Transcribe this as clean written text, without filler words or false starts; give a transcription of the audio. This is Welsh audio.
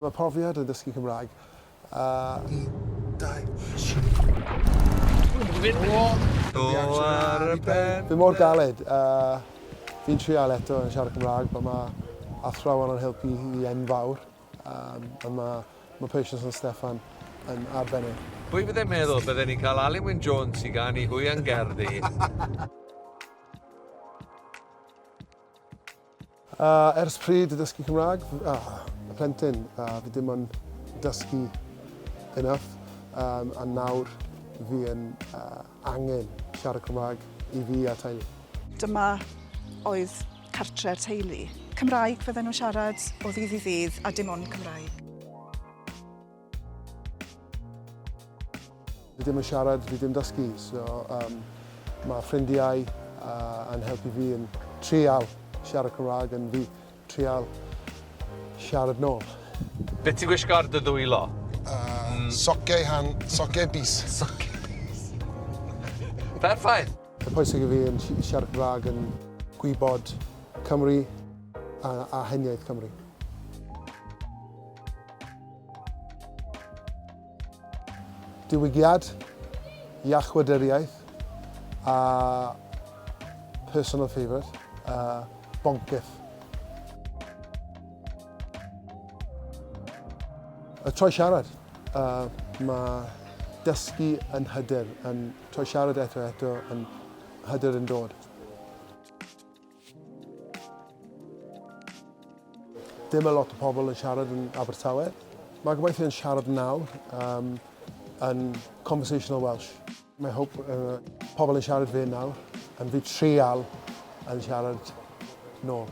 Mae profiad yn dysgu Cymraeg. 1, 2, Do ar y pen. Fi mor galed. Fi'n trial eto yn siarad Cymraeg, ond mae athrawon yn helpu i enfawr. Ond mae Patience and Steffan yn arbennig. Pwy byddai'n meddwl bydden ni'n cael Alun Wyn Jones i gan i hwy yn gerddi? Ers pryd y dysgu Cymraeg, y plentyn, fi ddim yn dysgu enough, a nawr fi yn angen siarad Cymraeg i fi a teulu. Dyma oedd cartre'r teulu. Cymraeg fydden nhw'n siarad o ddydd i ddydd a dim ond Cymraeg. Fi ddim yn siarad, fi ddim dysgu, so mae ffrindiau yn helpu fi yn trial siarad Cymraeg yn fi trial siarad nôl. Be ti'n gwisgo ar dy ddwylo? Socau bis. Perffaith. Y pwysig i fi yn siarad Cymraeg yn gwybod Cymru a heniaeth Cymru. Diwygiad, iachwaduriaeth a personal favourite, boncyff. Y troi siarad, mae dysgu yn hyder, yn troi siarad eto yn hyder yn dod. Dim a lot o pobl yn siarad yn Abertawe. Mae gobeithio yn siarad nawr yn conversational Welsh. Mae hope pobl yn siarad fe nawr, yn fi trial yn siarad nôl.